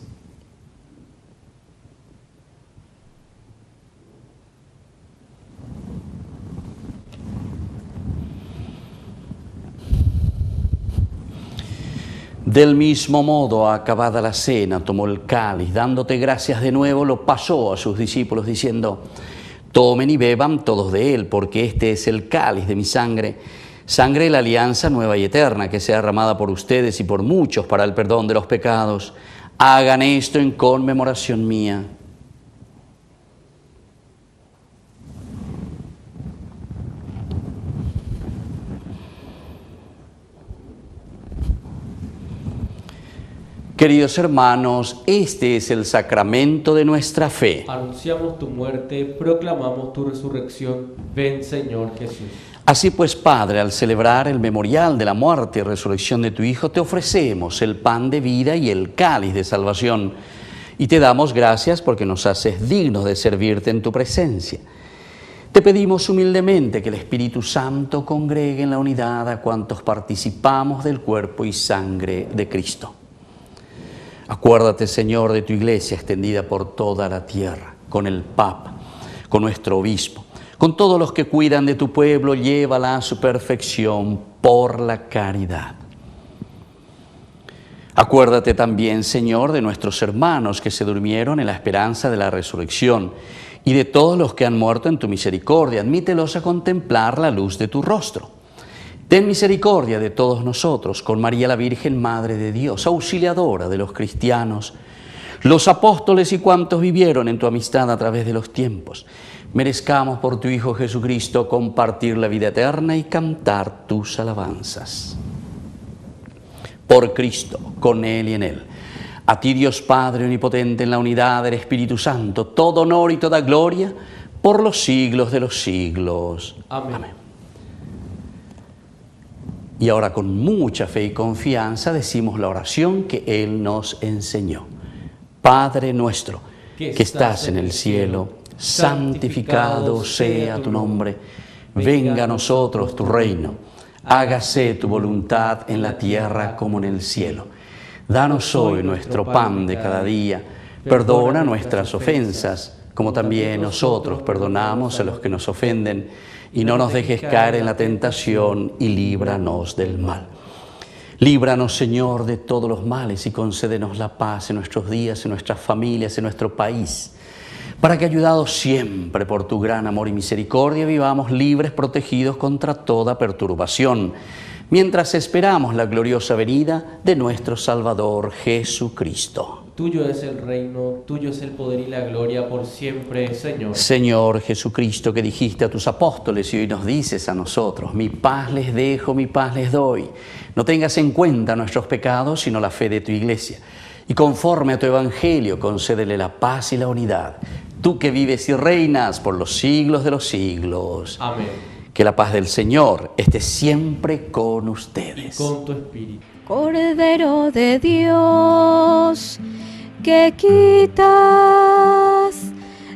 S4: Del mismo modo, acabada la cena, tomó el cáliz, dándote gracias de nuevo, lo pasó a sus discípulos, diciendo: tomen y beban todos de él, porque este es el cáliz de mi sangre, sangre de la alianza nueva y eterna, que sea derramada por ustedes y por muchos para el perdón de los pecados. Hagan esto en conmemoración mía. Queridos hermanos, este es el sacramento de nuestra fe.
S8: Anunciamos tu muerte, proclamamos tu resurrección. Ven, Señor Jesús.
S4: Así pues, Padre, al celebrar el memorial de la muerte y resurrección de tu Hijo, te ofrecemos el pan de vida y el cáliz de salvación. Y te damos gracias porque nos haces dignos de servirte en tu presencia. Te pedimos humildemente que el Espíritu Santo congregue en la unidad a cuantos participamos del cuerpo y sangre de Cristo. Acuérdate, Señor, de tu iglesia extendida por toda la tierra, con el Papa, con nuestro obispo, con todos los que cuidan de tu pueblo, llévala a su perfección por la caridad. Acuérdate también, Señor, de nuestros hermanos que se durmieron en la esperanza de la resurrección y de todos los que han muerto en tu misericordia. Admítelos a contemplar la luz de tu rostro. Ten misericordia de todos nosotros, con María la Virgen, Madre de Dios, auxiliadora de los cristianos, los apóstoles y cuantos vivieron en tu amistad a través de los tiempos. Merezcamos por tu Hijo Jesucristo compartir la vida eterna y cantar tus alabanzas. Por Cristo, con Él y en Él. A ti, Dios Padre omnipotente, en la unidad del Espíritu Santo, todo honor y toda gloria por los siglos de los siglos.
S8: Amén.
S4: Amén. Y ahora con mucha fe y confianza decimos la oración que Él nos enseñó. Padre nuestro, que estás en el cielo, santificado sea tu nombre. Venga a nosotros tu reino. Hágase tu voluntad en la tierra como en el cielo. Danos hoy nuestro pan de cada día. Perdona nuestras ofensas, como también nosotros perdonamos a los que nos ofenden. Y no nos dejes caer en la tentación y líbranos del mal. Líbranos, Señor, de todos los males y concédenos la paz en nuestros días, en nuestras familias, en nuestro país, para que, ayudados siempre por tu gran amor y misericordia, vivamos libres, protegidos contra toda perturbación, mientras esperamos la gloriosa venida de nuestro Salvador Jesucristo.
S8: Tuyo es el reino, tuyo es el poder y la gloria por siempre, Señor.
S4: Señor Jesucristo, que dijiste a tus apóstoles y hoy nos dices a nosotros: mi paz les dejo, mi paz les doy. No tengas en cuenta nuestros pecados, sino la fe de tu iglesia. Y conforme a tu evangelio, concédele la paz y la unidad. Tú que vives y reinas por los siglos de los siglos.
S8: Amén.
S4: Que la paz del Señor esté siempre con ustedes.
S8: Y con tu espíritu.
S3: Cordero de Dios, que quitas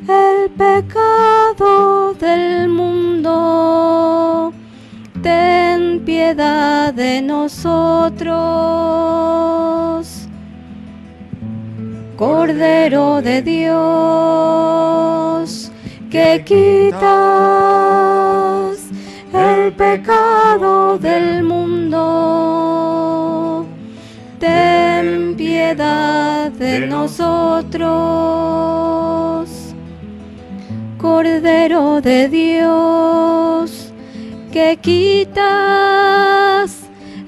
S3: el pecado del mundo, ten piedad de nosotros. Cordero de Dios, que quitas el pecado del mundo, ten piedad de nosotros. Cordero de Dios, que quitas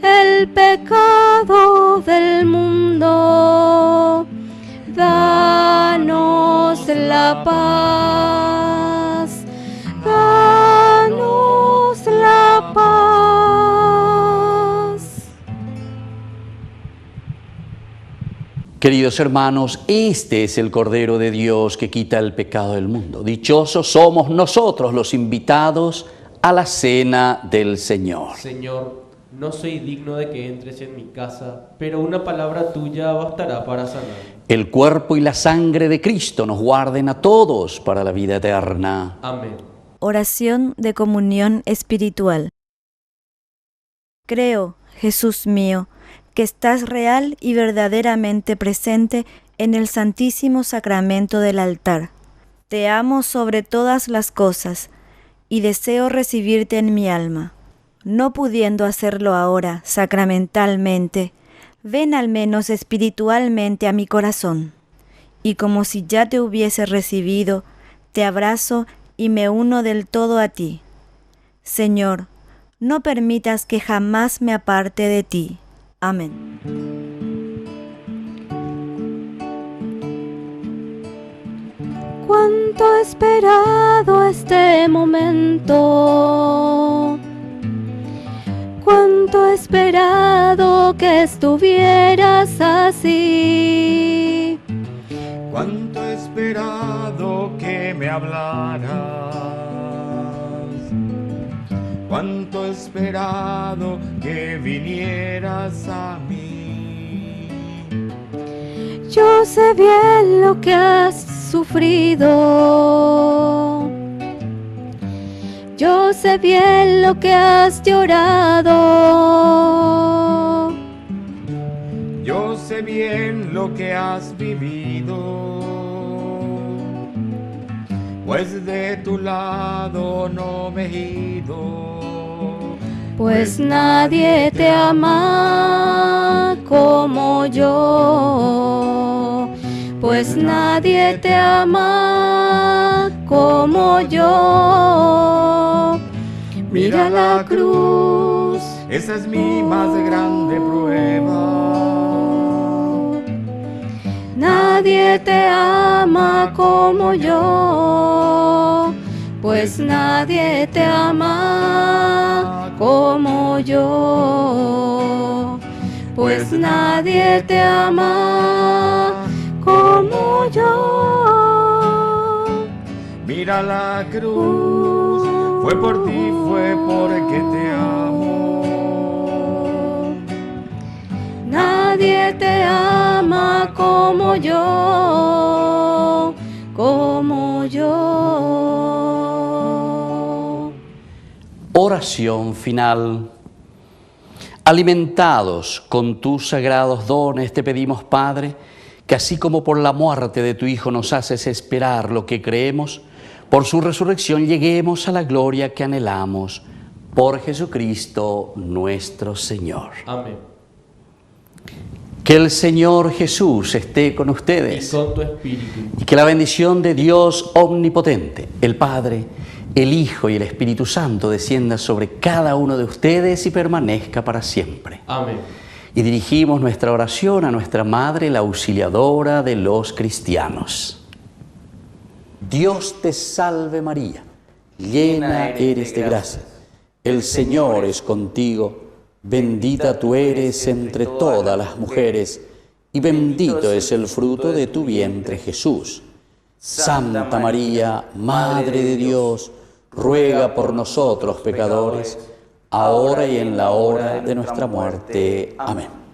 S3: el pecado del mundo, danos la paz, danos la paz.
S4: Queridos hermanos, este es el Cordero de Dios que quita el pecado del mundo. Dichosos somos nosotros los invitados a la cena del Señor.
S8: Señor, no soy digno de que entres en mi casa, pero una palabra tuya bastará para sanar.
S4: El cuerpo y la sangre de Cristo nos guarden a todos para la vida eterna.
S8: Amén.
S10: Oración de comunión espiritual. Creo, Jesús mío, que estás real y verdaderamente presente en el Santísimo Sacramento del altar. Te amo sobre todas las cosas y deseo recibirte en mi alma. No pudiendo hacerlo ahora sacramentalmente, ven al menos espiritualmente a mi corazón, y como si ya te hubiese recibido, te abrazo y me uno del todo a ti. Señor, no permitas que jamás me aparte de ti. Amén.
S3: Cuánto he esperado este momento, cuánto he esperado que estuvieras así,
S9: Cuánto he esperado que me hablaras, cuánto he esperado que vinieras a mí.
S3: Yo sé bien lo que has sufrido, yo sé bien lo que has llorado,
S9: Yo sé bien lo que has vivido, pues de tu lado no me he ido.
S3: pues nadie te ama como yo, pues nadie te ama como yo. Mira la cruz,
S9: Esa es mi más grande prueba.
S3: nadie te ama como yo, pues nadie te ama como yo, pues nadie te ama como yo.
S9: Mira la cruz, fue por ti, fue porque te amo.
S3: nadie te ama como yo, como yo.
S4: Oración final. Alimentados con tus sagrados dones, te pedimos, Padre, que así como por la muerte de tu Hijo nos haces esperar lo que creemos, por su resurrección lleguemos a la gloria que anhelamos. Por Jesucristo nuestro Señor.
S8: Amén.
S4: Que el Señor Jesús esté con ustedes.
S8: Y con tu espíritu.
S4: Y que la bendición de Dios omnipotente, el Padre, el Hijo y el Espíritu Santo descienda sobre cada uno de ustedes y permanezca para siempre.
S8: Amén.
S4: Y dirigimos nuestra oración a nuestra Madre, la auxiliadora de los cristianos. Dios te salve María, llena eres de gracia. El Señor es contigo, bendita tú eres entre todas las mujeres, y bendito es el fruto de tu vientre Jesús. Santa María, Madre de Dios, ruega por nosotros pecadores, ahora y en la hora de nuestra muerte. Amén.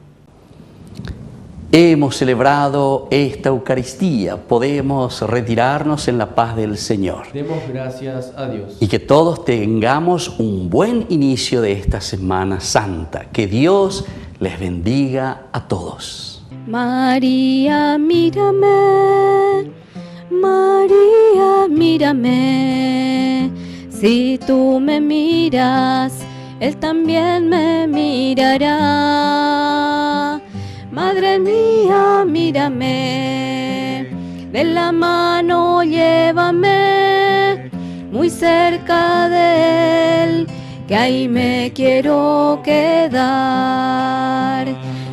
S4: Hemos celebrado esta Eucaristía, podemos retirarnos en la paz del Señor.
S8: Demos gracias a Dios.
S4: Y que todos tengamos un buen inicio de esta Semana Santa. Que Dios les bendiga a todos.
S3: María, mírame, María, mírame, si tú me miras, Él también me mirará. Madre mía, mírame, de la mano llévame, muy cerca de Él, que ahí me quiero quedar.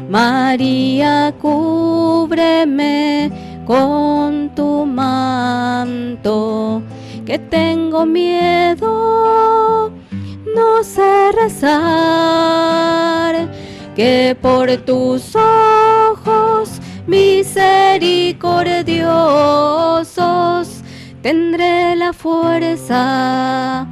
S3: María, cúbreme con tu manto, que tengo miedo, no sé rezar, que por tus ojos misericordiosos tendré la fuerza,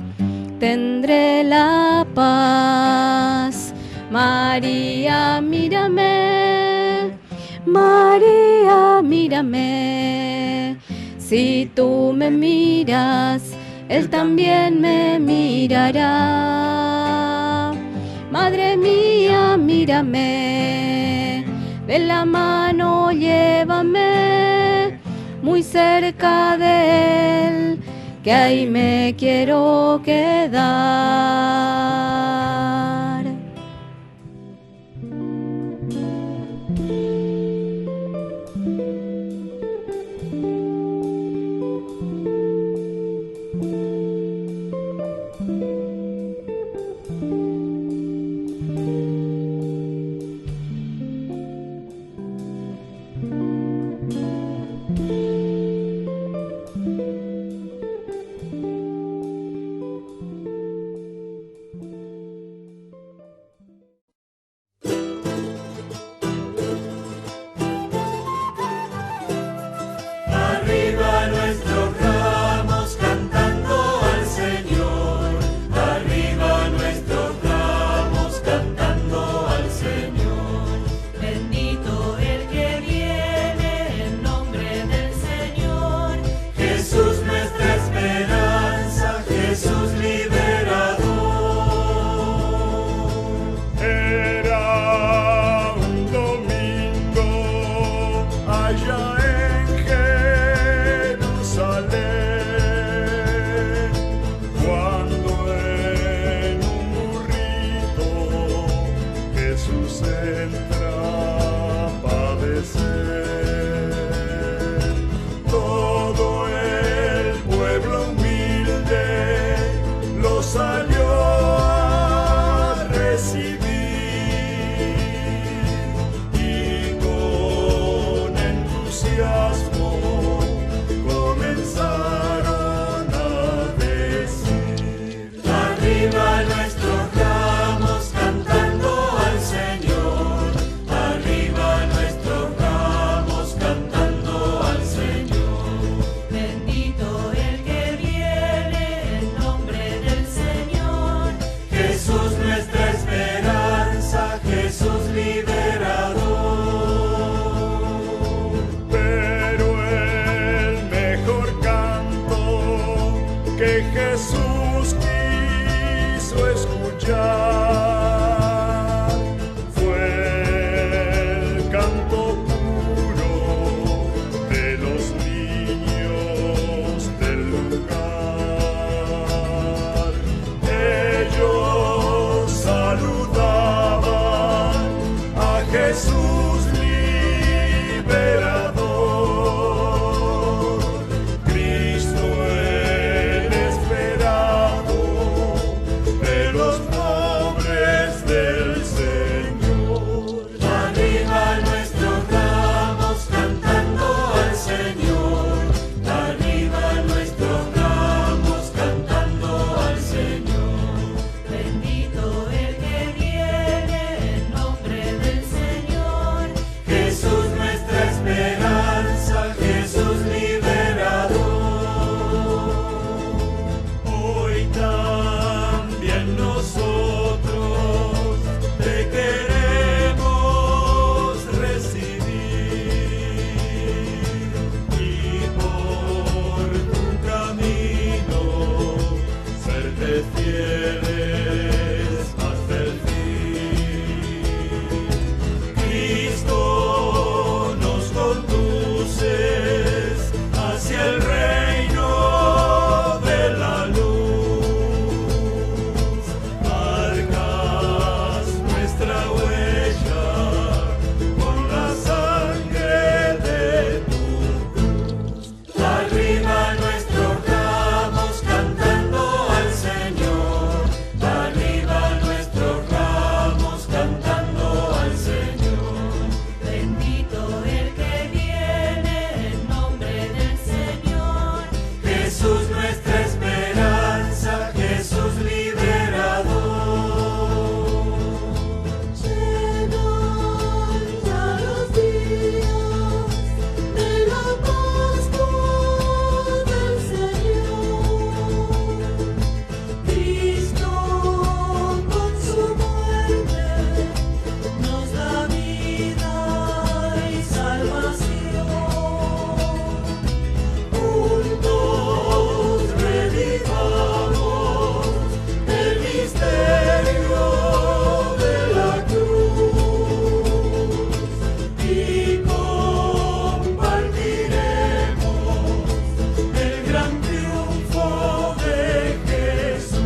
S3: tendré la paz. María, mírame, María, mírame, si tú me miras, Él también me mirará. Madre mía, mírame, de la mano llévame, muy cerca de Él, que ahí me quiero quedar.
S11: Jesús nuestra esperanza, Jesús liberador. Jesús liberador, Cristo el esperado de los pobres del Señor.
S12: Arriba nuestros ramos cantando al Señor, arriba nuestros ramos cantando al Señor. Bendito el que viene en nombre del Señor, Jesús nuestra esperanza, Jesús liberador.
S11: Hoy también nosotros te queremos recibir y por tu camino serte fieles hasta el fin. Cristo, nos conduces hacia el reino de la luz, marcas nuestra huella con la sangre de tu cruz.
S12: Arriba nuestros ramos cantando al Señor, arriba nuestros ramos cantando al Señor. Bendito el que viene en nombre del Señor, Jesús nuestra esperanza, Jesús liberador.
S3: Llegan ya los días de la Pascua del Señor. Cristo con su muerte nos da vida y salvación.
S11: Juntos revivamos el misterio de la cruz y compartiremos el gran triunfo de Jesús.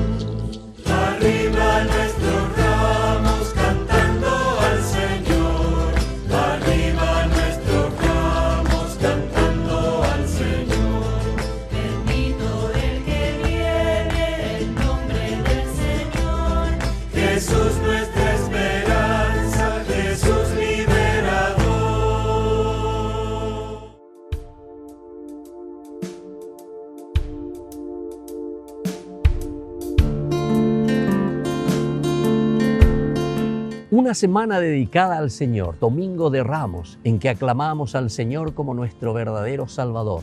S12: Arriba nuestros ramos cantando al Señor, arriba nuestros ramos cantando al Señor. Bendito el que viene en nombre del Señor, Jesús nuestra esperanza, Jesús liberador.
S13: Una semana dedicada al Señor, Domingo de Ramos, en que aclamamos al Señor como nuestro verdadero Salvador.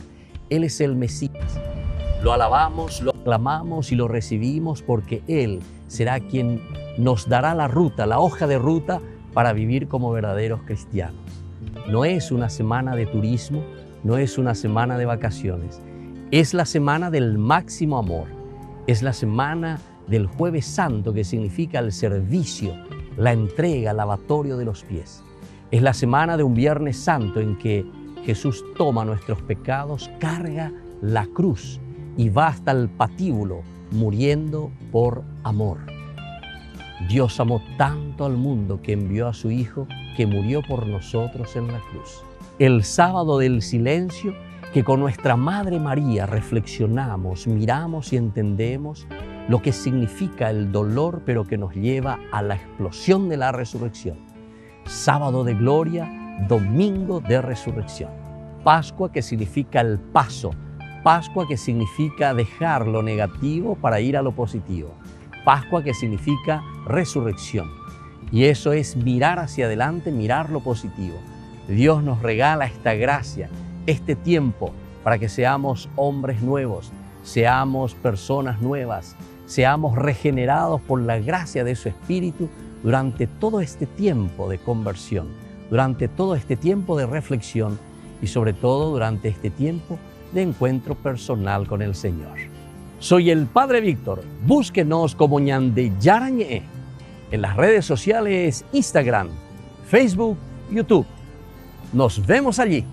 S13: Él es el Mesías. Lo alabamos, lo aclamamos y lo recibimos porque Él será quien nos dará la ruta, la hoja de ruta para vivir como verdaderos cristianos. No es una semana de turismo, no es una semana de vacaciones. Es la semana del máximo amor. Es la semana del Jueves Santo, que significa el servicio, la entrega, el lavatorio de los pies. Es la semana de un Viernes Santo en que Jesús toma nuestros pecados, carga la cruz y va hasta el patíbulo muriendo por amor. Dios amó tanto al mundo que envió a su Hijo, que murió por nosotros en la cruz. El sábado del silencio, que con nuestra Madre María reflexionamos, miramos y entendemos lo que significa el dolor, pero que nos lleva a la explosión de la resurrección. Sábado de gloria, domingo de resurrección. Pascua, que significa el paso. Pascua, que significa dejar lo negativo para ir a lo positivo. Pascua, que significa resurrección. Y eso es mirar hacia adelante, mirar lo positivo. Dios nos regala esta gracia, este tiempo, para que seamos hombres nuevos, seamos personas nuevas, seamos regenerados por la gracia de su Espíritu durante todo este tiempo de conversión, durante todo este tiempo de reflexión y sobre todo durante este tiempo de encuentro personal con el Señor. Soy el Padre Víctor. Búsquenos como Ñande Yarañe en las redes sociales Instagram, Facebook, YouTube. Nos vemos allí.